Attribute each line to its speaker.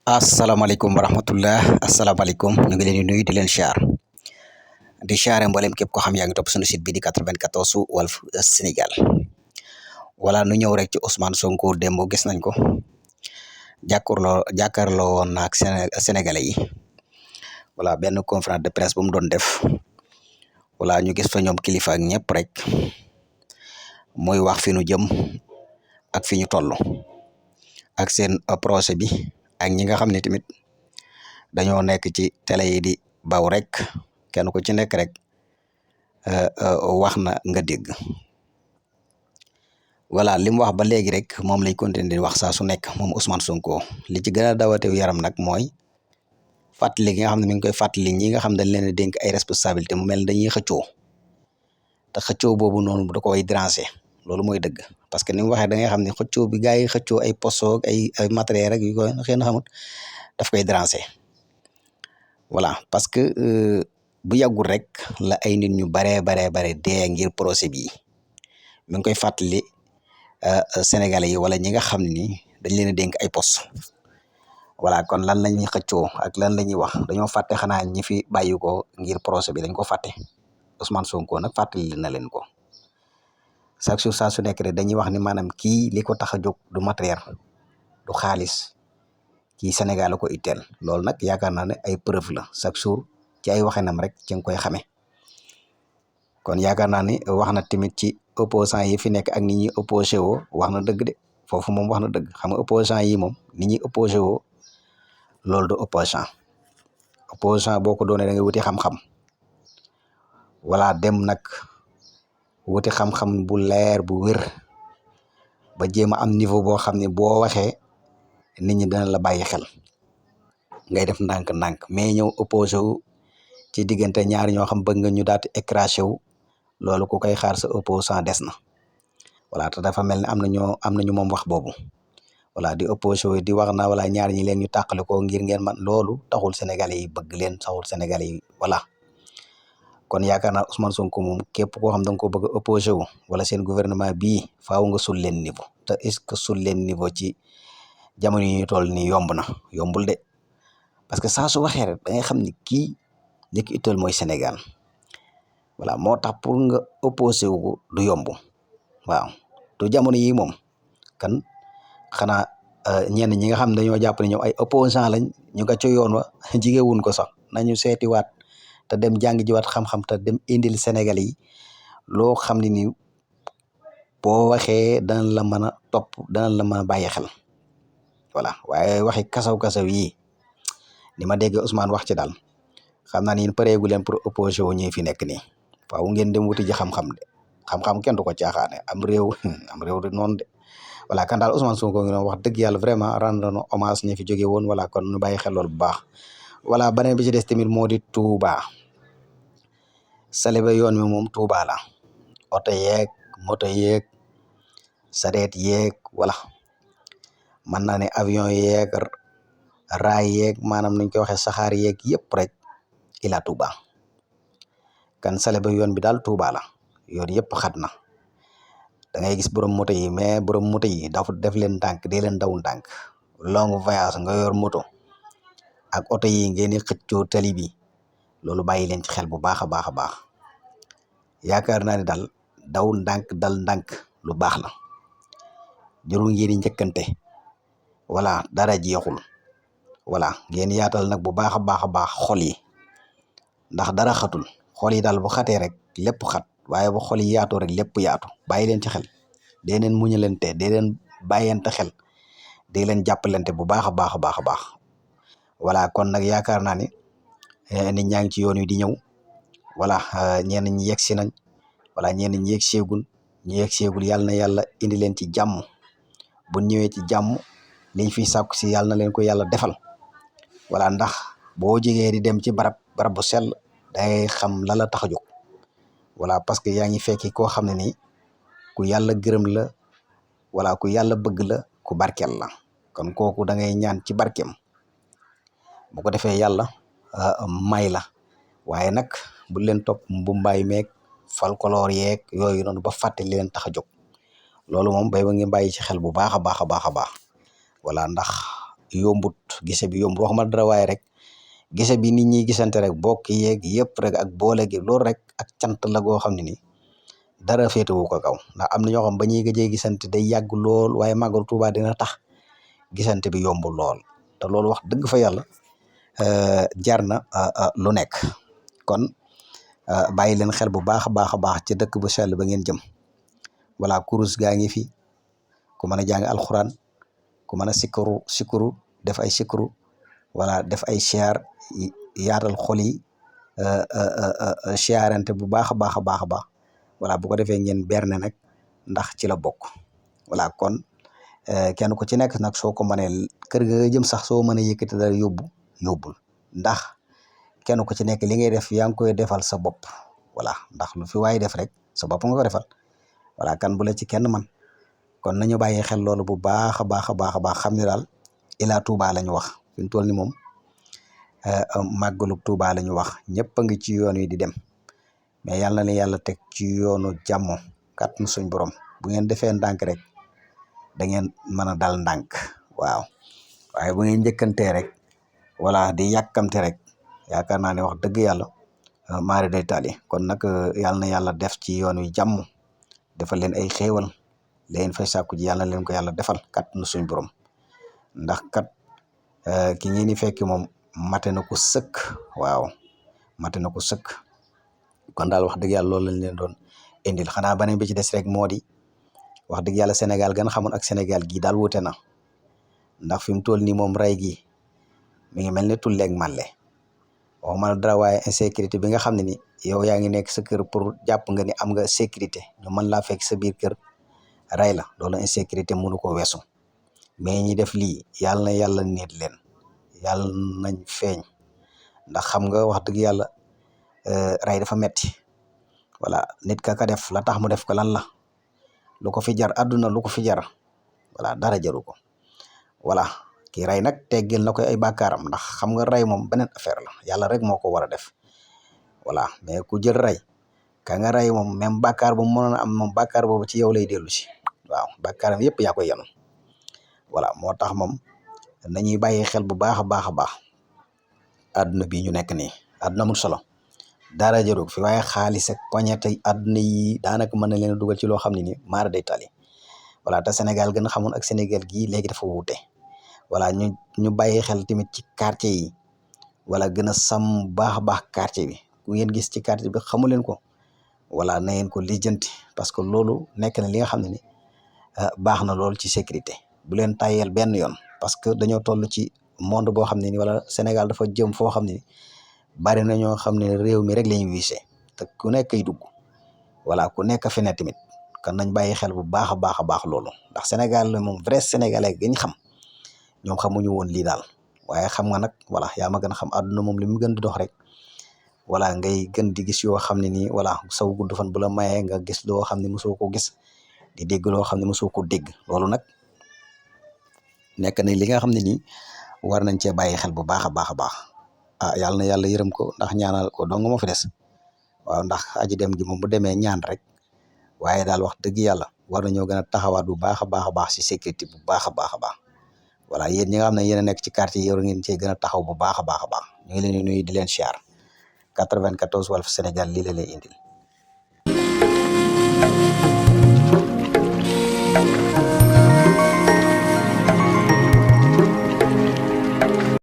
Speaker 1: asalaamaaleykum wa rahmatullah asalaamaaleykum ñu ngi leen di nuyu di leen siyaar di siyaare mboolem képp ko xam yaa ngi topp suñu site bi di 94 Walf Sénégal wala nu ñëw rek ci Ousmane Sonko démb gis nañ ko jàkkaarloo woon naag sénégalais yi wala benn conférence de presse bu mu doon def wala ñu gis fa ñoom kilifa ak ñëpp rek muy wax fi nu jëm ak fi ñu toll ak seen projet bi ak ñi nga xam ne tamit dañoo nekk ci télé yi di baw rek kenn ku ci nekk rek wax na nga dégg voilà li mu wax ba léegi rek moom lay continuer di wax saa su nekk moom Ousmane Sonko li ci gën a dawatew yaram nag mooy fàttali gi nga xam ne mi ngi koy fàttali ñi nga xam dañ leen a dénk ay responsabilité mu mel ne dañuy xëccoo te xëccoo boobu noonu da koy déranger loolu mooy dëgg parce que ni mu waxee da ngay xam ne xëccoo bi gars yi xëccoo ay posto ay matériel rek yu ko xëy na xamut daf koy déranger voilà parce que bu yàggul rek la ay nit ñu bare dee ngir procès bi mi ngi koy fàttali sénégalais yi wala ñi nga xam ni dañ leen a dénk ay poste voilà kon lan la ñuy xëccoo ak lan la ñuy wax dañoo fàtte xanaa ñi fi bàyyi ko ngir procès bi dañ ko fàtte Ousmane Sonko nag fàttali na leen ko chaque jour saa su nekk rek dañuy wax ni maanaam kii li ko tax a jóg du matériel du xaalis kii Sénégal la ko itteel loolu nag yaakaar naa ne ay preuve la chaque jour ci ay waxinam rek ci nga koy xamee kon yaakaar naa ni wax na tamit ci opposant yi fi nekk ak ni ñuy opposé woo wax na dëgg de foofu moom wax na dëgg xam nga opposant yi moom ni ñuy opposé woo loolu du opposant boo ko doonee da ngay wuti xam-xam wala dem nag wuti xam-xam bu leer bu wér ba jéem a am niveau boo xam ne boo waxee nit ñi dana la bàyyi xel ngay def ndànk-ndànk mais ñëw opposé wu ci diggante ñaari ñoo xam bëgg nga ñu daal di écrasé wu loolu ku koy xaar sa opposant des na voilà te dafa mel ne am nañu moom wax boobu voilà di opposé wu di wax na wala ñaar ñi leen ñu tàqale ko ngir ngeen man loolu taxul sénégalais yi bëgg leen taxul sénégalais yi voilà kon yaakaar naa Ousmane Sonko moom képp koo xam da nga ko bëgg a opposé wu wala seen gouvernement bii faaw nga sul leen niveau te est-ce que sul leen niveau ci jamono yi ñu toll nii yombul de parce que saa su waxee rek da ngay xam ni kii li ko itteel mooy Sénégal voilà moo tax pour nga opposé wu du yomb waaw te jamono yi moom kan xanaa ñenn ñi nga xam ne dañoo jàpp ne ñoom ay opposant lañ ñu nga ca yoon wa jigéewuñ ko sax nañu seetiwaat te dem jàng jiwaat xam-xam te dem indil Sénégal yi loo xam ne ni boo waxee dana la mën a topp dana la mën a bàyyi xel voilà waaye waxi kasaw yii ni ma dégg Ousmane wax ci daal xam naa ni pareegu leen pour opposé wu ñi fi nekk nii faaw ngeen dem wuti ji xam-xam de xam-xam kenn du ko caaxaane am réew de noonu de voilà kan daal Ousmane Sonko ngi doon wax dëgg yàlla vraiment rendre na hommage ñi fi jóge woon voilà kon ñu bàyyi xel loolu bu baax voilà beneen bi ci des tamit moo di Touba saliba yoon mi moom Touba la oto yeeg moto yeeg sareet yeeg voilà mën naa ne avion yeeg raay yeeg maanaam nuñ koy waxee saxaar yeeg yëpp rek ila Touba kan saliba yoon bi daal Touba la yoon yëpp xat na da ngay gis borom moto yi mais borom moto yi dafa def leen ndànk dee leen daw ndànk long voyage nga yor moto ak oto yi ngeen di xëccoo tali bi loolu bàyyi leen ci xel bu baax a baax a baax yaakaar naa ne daal daw ndànk dal ndànk lu baax la jërul ngeen di njëkkante voilà dara jeexul voilà ngeen yaatal nag bu baax a baax xol yi ndax dara xatul xol yi daal bu xatee rek lépp xat waaye bu xol yi yaatoo rek lépp yaatu bàyyi leen ci xel dee leen muñalante dee leen bàyyante xel dee leen jàppalante bu baax a baax voilà kon nag yaakaar naa ni nit ñaa ngi ci yoon wi di ñëw voilà ñenn ñi yegg si nañ voilà ñenn ñi yegg seegul ñu yegg seegul yàlla na yàlla indi leen ci jàmm bu ñëwee ci jàmm liñ fiy sàkku si yàlla na leen ko yàlla defal voilà ndax boo jegee di dem ci barab bu sell day xam la la tax a jóg voilà parce que yaa ngi fekki koo xam ne nii ku yàlla gërëm la voilà ku yàlla bëgg la ku barkeel la kon kooku da ngay ñaan ci barkeem bu ko defee yàlla may la waaye nag bu leen topp mbumbaay meeg folklore yeeg yooyu noonu ba fàtte li leen tax a jóg loolu moom bay ba ngeen bàyyi ci xel bu baax a baax voilà ndax yombut gise bi yomb waxuma dara waaye rek gise bi nit ñi gisante rek bokk yeeg yëpp rek ak boole gi loolu rek ak cant la goo xam ne ni dara féetewu ko kaw ndax am na ñoo xam ba ñuy gëjee gisante day yàgg lool waaye màggal Tuuba dina tax gisante bi yomb lool te loolu wax dëgg fa yàlla jar na lu nekk kon bàyyi leen xel bu baax a baax a baax ci dëkk bu sell ba ngeen jëm wala kurus gaa ngi fi ku mën a jàng alxuraan ku mën a sikuru def ay sikuru wala def ay siyaar yaatal xol yi siyaarante bu baax a baax a baax a baax wala bu ko defee ngeen berne nag ndax ci la bokk wala kon kenn ku ci nekk nag soo ko mënee kër ga nga jëm sax soo mënee yëkkati dara yóbbul ndax kenn ku ci nekk li ngay def yaa ngi koy defal sa bopp voilà ndax lu fi waay def rek sa bopp nga ko defal voilà kan bu la ci kenn man kon nañu bàyyi xel loolu bu baax a baax a baax a baax xam ne daal Ila Touba la ñu wax fi mu toll ni moom màggalu Touba la ñu wax ñëpp a ngi ci yoon wi di dem mais yàlla na leen yàlla teg ci yoonu jàmm kàttanu suñ borom bu ngeen defee ndànk rek da ngeen mën a dal ndànk waaw waaye bu ngeen njëkkantee rek wala di yàkkamte rek yaakaar naa ne wax dëgg yàlla maari day taali kon nag yàlla na yàlla def ci yoon wi jàmm defal leen ay xéewal leen fay sàkku ji yàlla na leen ko yàlla defal kàttanu suñ borom ndax kat ki ngeen di fekki moom mate na ko sëkk waaw mate na ko sëkk kon daal wax dëgg yàlla loolu lañ leen doon indil xanaa beneen bi ci des rek moo di wax dëgg yàlla Sénégal gan xamoon ak Sénégal gii daal wute na ndax fi mu toll nii moom rey gi mi ngi mel ne tulleeg màlle waxuma la dara waaye insécurité bi nga xam ne ni yow yaa ngi nekk sa kër pour jàpp nga ni am nga sécurité ñu mën laa fekk sa biir kër rey la loolu insécurité mënu ko weesu mais ñi def lii yàlla na yàlla nit leen yàlla nañ feeñ ndax xam nga wax dëgg yàlla rey dafa metti voilà nit ka def la tax mu def ko lan la lu ko fi jar àdduna lu ko fi jar voilà dara jaru ko voilà kii rey nag teggil na koy ay bàkkaaram ndax xam nga rey moom beneen affaire la yàlla rek moo ko war a def voilà mais ku jël rey ka nga rey moom même bàkkaar bu mu mënoon a am moom bàkkaar boobu ci yow lay dellu si waaw bàkkaaram yëpp yaa koy yanu voilà moo tax moom nañuy bàyyi xel bu baax a baax a baax àdduna bii ñu nekk nii àdduna amul solo dara jarul fi waaye xaalis ak poñete àdduna yi daanaka mën na leen a dugal ci loo xam ne ni maara day tali voilà te Sénégal gën a xamoon ak Sénégal gii léegi dafa wuute voilà ñu bàyyi xel tamit ci quartier yi wala gën a sàmm baax a baax quartier bi ku ngeen gis ci quartier bi xamu leen ko voilà na ngeen ko lijjanti parce que loolu nekk na li nga xam ne ni baax na lool ci sécurité bu leen tàyyeel benn yoon parce que dañoo toll ci monde boo xam ne ni wala Sénégal dafa jëm foo xam ne bari na ñoo xam ne réew mi rek la ñu wiise te ku nekk ay dugg voilà ku nekk fi ne tamit kon nañ bàyyi xel bu baax a baax a baax loolu ndax Sénégal la moom vrai sénégalais gañ xam ñoom xamuñu woon lii daal waaye xam nga nag voilà yaa ma gën a xam àdduna moom li mu gën di dox rek voilà ngay gën di gis yoo xam ne nii voilà saw gudd fan bu la mayee nga gis loo xam ne mosoo ko gis di dégg loo xam ne mosoo ko dégg loolu nag nekk na li nga xam ne nii war nañ cee bàyyi xel bu baax a baax a baax yàlla na yàlla yërëm ko ndax ñaanal ko dong moo fi des waaw ndax aji dem gi moom bu demee ñaan rek waaye daal wax dëgg yàlla war nañoo gën a taxawaat bu baax a baax a baax si sécurité bu baax a baax a baax voilà yéen ñi nga xam ne yéen a nekk ci quartier yi war ngeen cee gën a taxaw bu baax a baax a baax ñu ngi leen di nuyu di leen siyaar 94 Walf Sénégal lii la lay indil